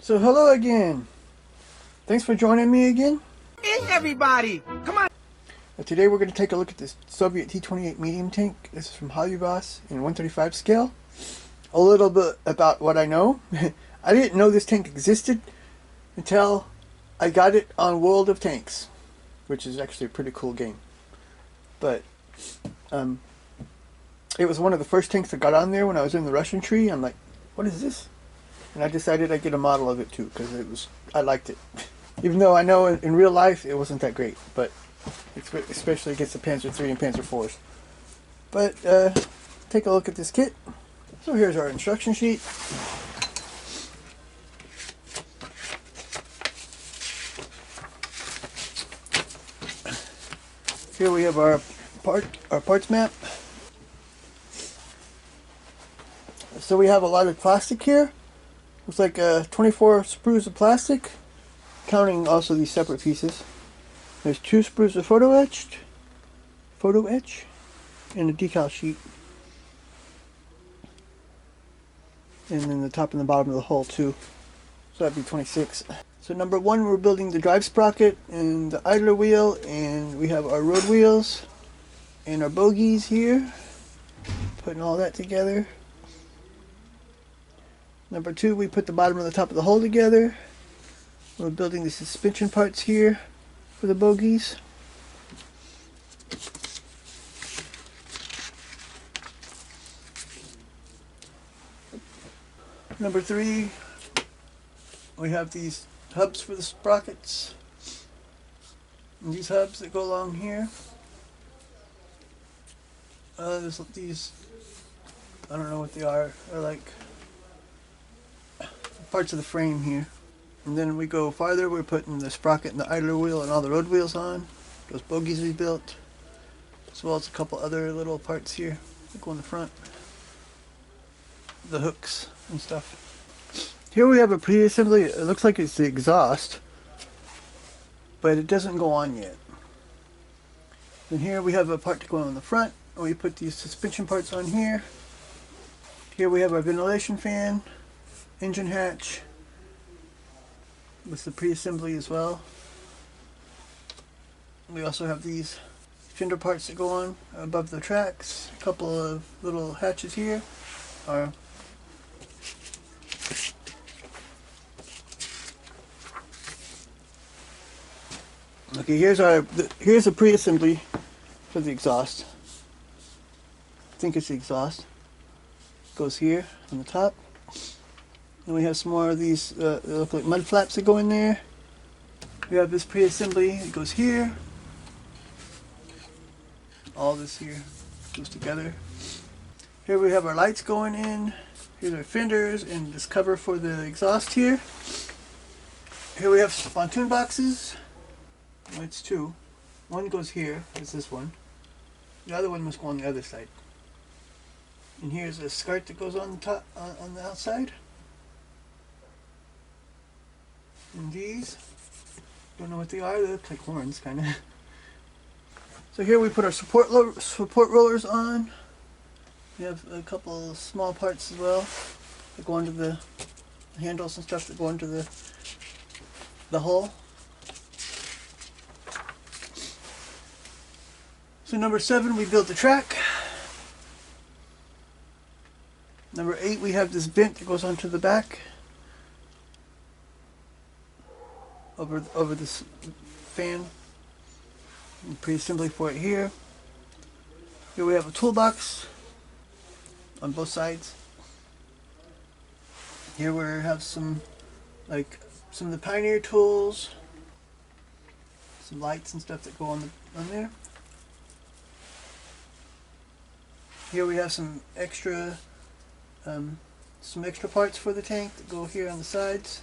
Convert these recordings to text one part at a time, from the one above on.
So hello again. Thanks for joining me again. Is everybody? Come on. Today we're going to take a look at this Soviet T-28 medium tank. This is from Hollywood in 135 scale. A little bit about what I know. I didn't know this tank existed until I got it on World of Tanks, which is actually a pretty cool game. But it was one of the first tanks that got on there when I was in the Russian tree. I'm like, what is this? And I decided I'd get a model of it too because I liked it. Even though I know in real life it wasn't that great, but especially against the Panzer III and Panzer IVs. But take a look at this kit. So here's our instruction sheet. Here we have our parts map. So we have a lot of plastic here. Looks like 24 sprues of plastic, counting also these separate pieces. There's 2 sprues of photo etch, and a decal sheet. And then the top and the bottom of the hull too. So that'd be 26. So number 1, we're building the drive sprocket and the idler wheel, and we have our road wheels and our bogies here. Putting all that together. Number 2, we put the bottom and the top of the hull together. We're building the suspension parts here for the bogies. Number 3, we have these hubs for the sprockets. And these hubs that go along here. There's these, I don't know what they are. They're like parts of the frame here. And then we go farther, we're putting the sprocket and the idler wheel and all the road wheels on. Those bogies we built. As well as a couple other little parts here that go in the front. The hooks and stuff. Here we have a pre-assembly. It looks like it's the exhaust, but it doesn't go on yet. Then here we have a part to go on the front. And we put these suspension parts on here. Here we have our ventilation fan, engine hatch, with the pre-assembly as well. We also have these fender parts that go on above the tracks. A couple of little hatches here. Okay, here's a pre-assembly for the exhaust. I think it's the exhaust. Goes here on the top. And we have some more of these they look like mud flaps that go in there. We have this pre-assembly. It goes here. All this here goes together. Here we have our lights going in. Here's our fenders and this cover for the exhaust here. Here we have pontoon boxes. Well, it's 2. One goes here. It's this one. The other one must go on the other side. And here's a skirt that goes on the top, on the outside. And these, don't know what they are. They look like horns, kind of. So here we put our support rollers on. We have a couple of small parts as well that go onto the handles and stuff that go into the hull. So number 7, we build the track. Number 8, we have this vent that goes onto the back. Over this fan. And pre-assembly for it here. Here we have a toolbox on both sides. Here we have some of the Pioneer tools, some lights and stuff that go on there. Here we have some extra parts for the tank that go here on the sides.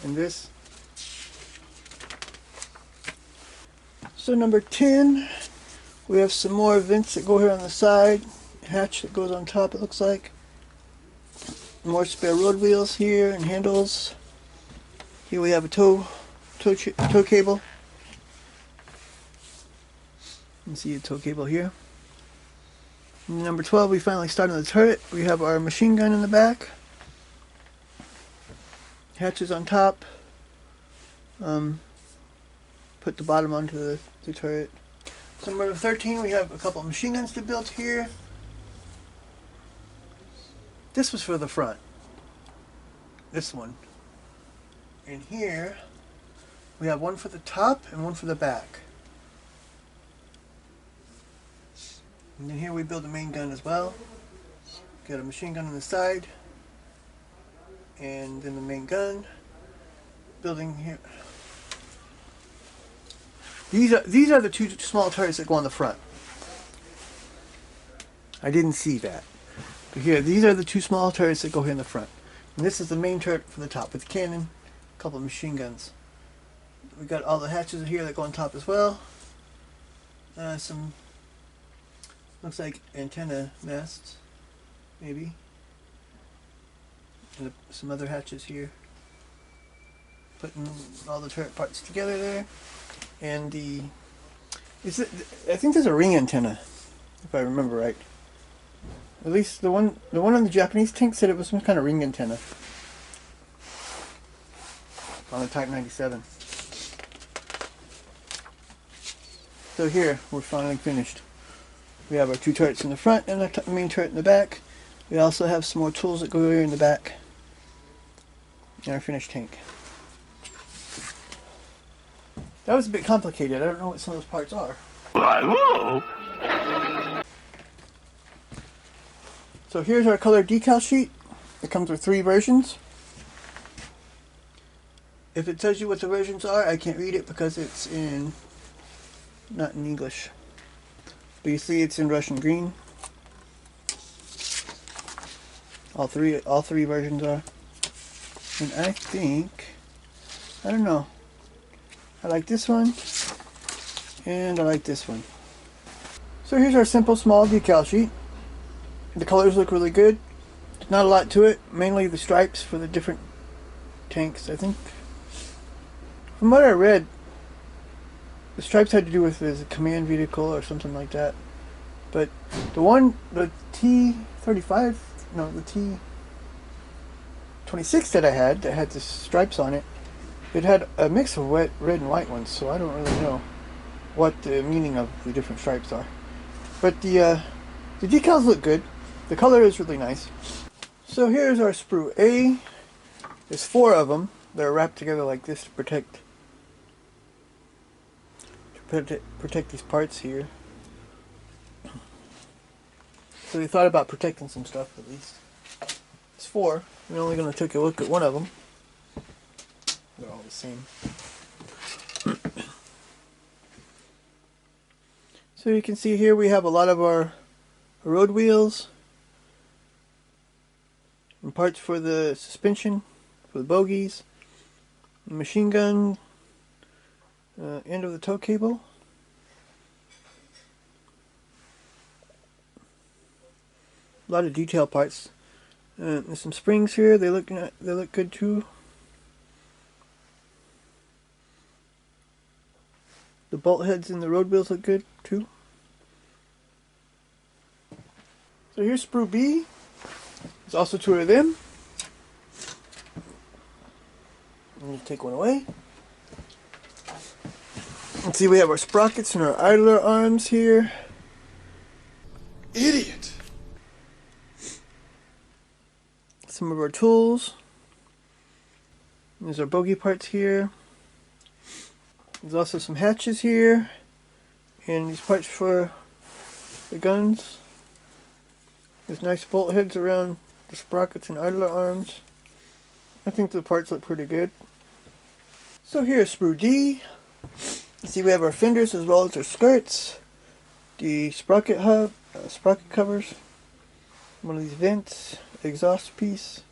And this. So number 10, we have some more vents that go here on the side. Hatch that goes on top, it looks like. More spare road wheels here and handles. Here we have a tow cable. You can see a tow cable here. And number 12, we finally start on the turret. We have our machine gun in the back. Hatches on top. Put the bottom onto the turret. So number 13, we have a couple of machine guns to build here. This was for the front. This one. And here, we have one for the top and one for the back. And then here we build a main gun as well. Got a machine gun on the side. And then the main gun. Building here. These are the two small turrets that go on the front. I didn't see that. But here, these are the two small turrets that go here in the front. And this is the main turret for the top with the cannon, a couple of machine guns. We got all the hatches here that go on top as well. Some, looks like antenna masts, maybe. And some other hatches here. Putting all the turret parts together there. And I think there's a ring antenna, if I remember right. At least the one on the Japanese tank said it was some kind of ring antenna on the Type 97. So here, we're finally finished. We have our two turrets in the front and the main turret in the back. We also have some more tools that go here in the back. And our finished tank. That was a bit complicated. I don't know what some of those parts are. So here's our color decal sheet. It comes with 3 versions. If it tells you what the versions are, I can't read it because it's not in English. But you see it's in Russian green. All three versions are. And I think, I don't know. I like this one, and I like this one. So here's our simple small decal sheet. The colors look really good. There's not a lot to it, mainly the stripes for the different tanks, I think. From what I read, the stripes had to do with the command vehicle or something like that. But the T-35, no, the T-28 that I had, that had the stripes on it, it had a mix of red and white ones, so I don't really know what the meaning of the different stripes are. But the decals look good. The color is really nice. So here's our sprue A. There's 4 of them. They're wrapped together like this to protect these parts here. So we thought about protecting some stuff at least. It's 4. We're only going to take a look at one of them. They're all the same. So you can see here we have a lot of our road wheels and parts for the suspension, for the bogies, the machine gun, end of the tow cable. A lot of detail parts. There's some springs here. They look good too. The bolt heads in the road wheels look good too. So here's sprue B. There's also 2 of them. Let me take one away. Let's see, we have our sprockets and our idler arms here. Idiot! Some of our tools. There's our bogie parts here. There's also some hatches here. And these parts for the guns. There's nice bolt heads around the sprockets and idler arms. I think the parts look pretty good. So here's sprue D. You see we have our fenders as well as our skirts. The sprocket hub, sprocket covers. One of these vents, exhaust piece.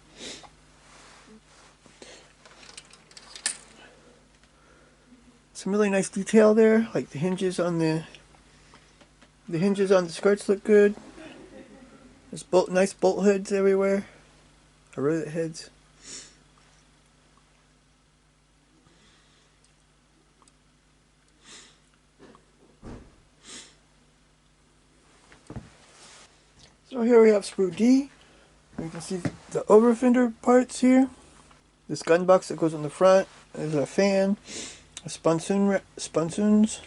Some really nice detail there, like the hinges on the skirts look good. There's nice bolt heads everywhere, or rivet heads. So here we have sprue D. You can see the over fender parts here. This gun box that goes on the front. There's a fan, a sponsoons.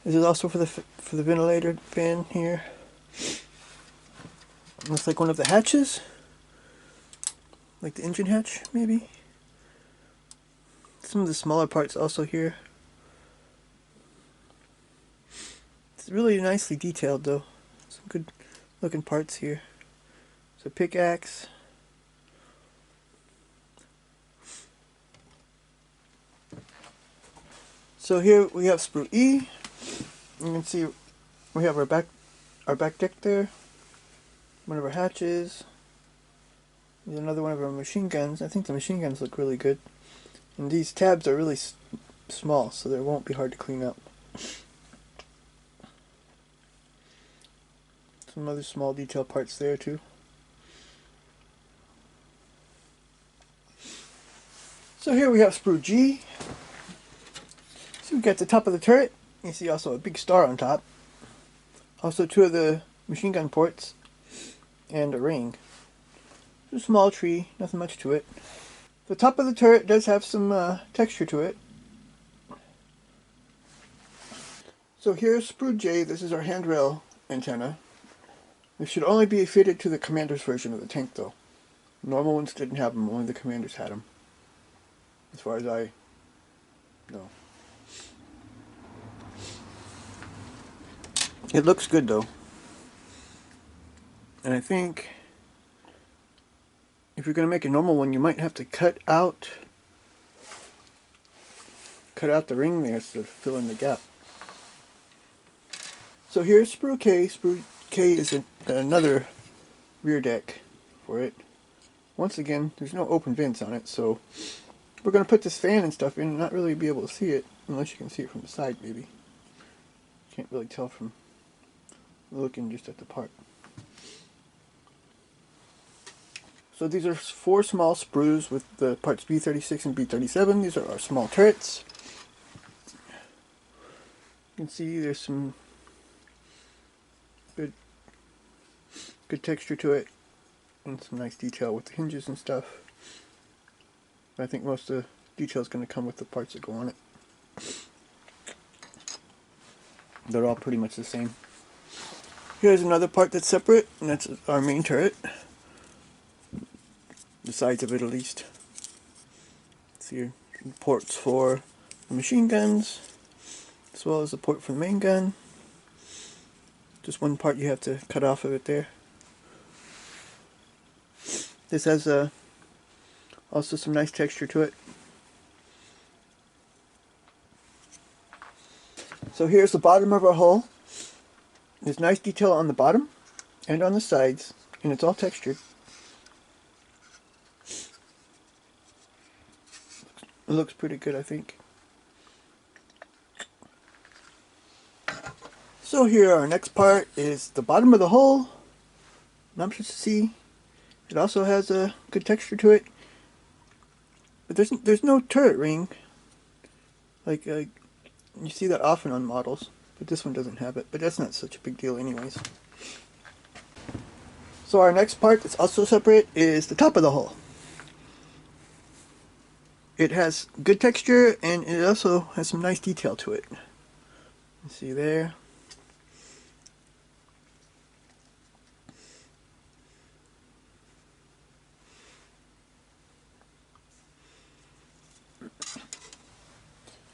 This is also for the ventilator fan here. Looks like one of the hatches, like the engine hatch maybe. Some of the smaller parts also here. It's really nicely detailed though. Some good looking parts here. So pickaxe. So here we have sprue E. You can see we have our back deck there. One of our hatches. There's another one of our machine guns. I think the machine guns look really good. And these tabs are really small, so they won't be hard to clean up. Some other small detail parts there too. So here we have sprue G. So we got the top of the turret. You see also a big star on top. Also two of the machine gun ports. And a ring. It's a small tree, nothing much to it. The top of the turret does have some texture to it. So here's sprue J. This is our handrail antenna. This should only be fitted to the commander's version of the tank though. Normal ones didn't have them, only the commanders had them. As far as I know. It looks good though. And I think if you're going to make a normal one, you might have to cut out the ring there to fill in the gap. So here's sprue K. Sprue K is another rear deck for it. Once again, there's no open vents on it, so we're going to put this fan and stuff in and not really be able to see it, unless you can see it from the side maybe. Can't really tell from looking just at the part. So these are 4 small sprues with the parts B36 and B37. These are our small turrets. You can see there's some good texture to it and some nice detail with the hinges and stuff. I think most of the detail is going to come with the parts that go on it. They're all pretty much the same. Here's another part that's separate, and that's our main turret. The sides of it at least. See here, ports for the machine guns, as well as the port for the main gun. Just one part you have to cut off of it there. This has also some nice texture to it. So here's the bottom of our hull. There's nice detail on the bottom and on the sides, and it's all textured. It looks pretty good, I think. So here our next part is the bottom of the hull. Not much to see. It also has a good texture to it, but there's no turret ring. Like you see that often on models, but this one doesn't have it. But that's not such a big deal, anyways. So our next part that's also separate is the top of the hull. It has good texture and it also has some nice detail to it. You see there.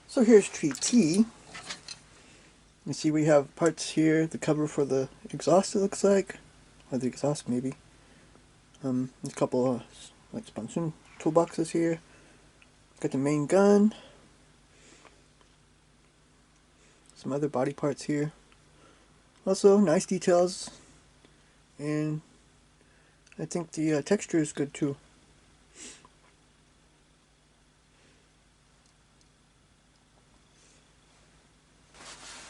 So here's tree T. You see we have parts here, the cover for the exhaust it looks like. Or the exhaust maybe. There's a couple of like sponsoon toolboxes here. Got the main gun. Some other body parts here. Also nice details. And I think the texture is good too.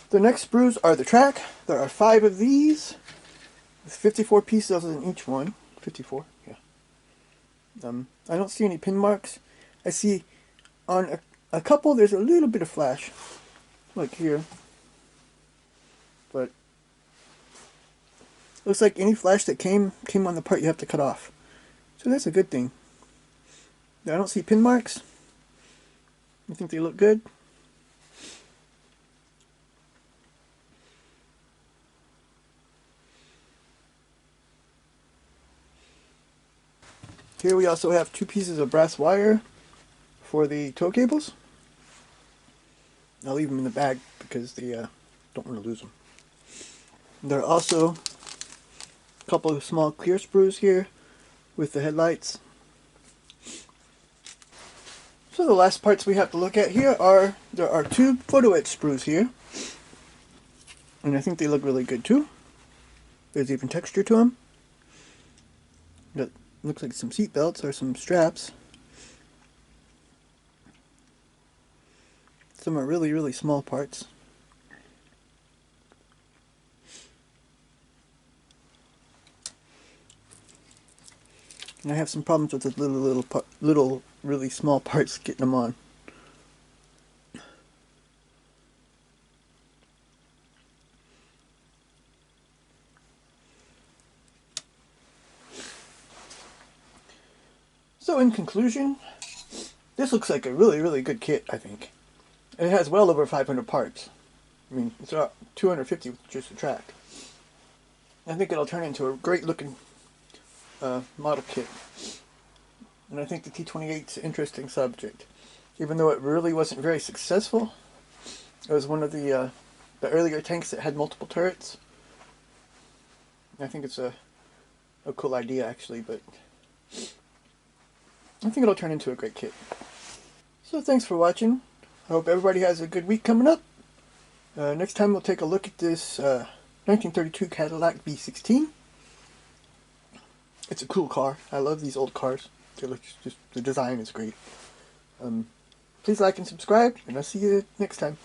The next sprues are the track. There are 5 of these, with 54 pieces in each one. 54, yeah. I don't see any pin marks. I see on a couple there's a little bit of flash, like here. But Looks like any flash that came on the part you have to cut off. So that's a good thing. I don't see pin marks. I think they look good. Here we also have 2 pieces of brass wire for the tow cables. I'll leave them in the bag because they don't want to lose them. There are also a couple of small clear sprues here with the headlights. So the last parts we have to look at here are, there are 2 photo etch sprues here. And I think they look really good too. There's even texture to them. That looks like some seat belts or some straps. Some are really, really small parts. And I have some problems with the little really small parts getting them on. So in conclusion, this looks like a really, really good kit, I think. It has well over 500 parts. I mean, it's about 250 with just the track. I think it'll turn into a great looking model kit. And I think the T-28 is an interesting subject. Even though it really wasn't very successful, it was one of the earlier tanks that had multiple turrets. I think it's a cool idea actually, but I think it'll turn into a great kit. So thanks for watching. I hope everybody has a good week coming up. Next time we'll take a look at this 1932 Cadillac B16. It's a cool car. I love these old cars. They look just, the design is great. Please like and subscribe, and I'll see you next time.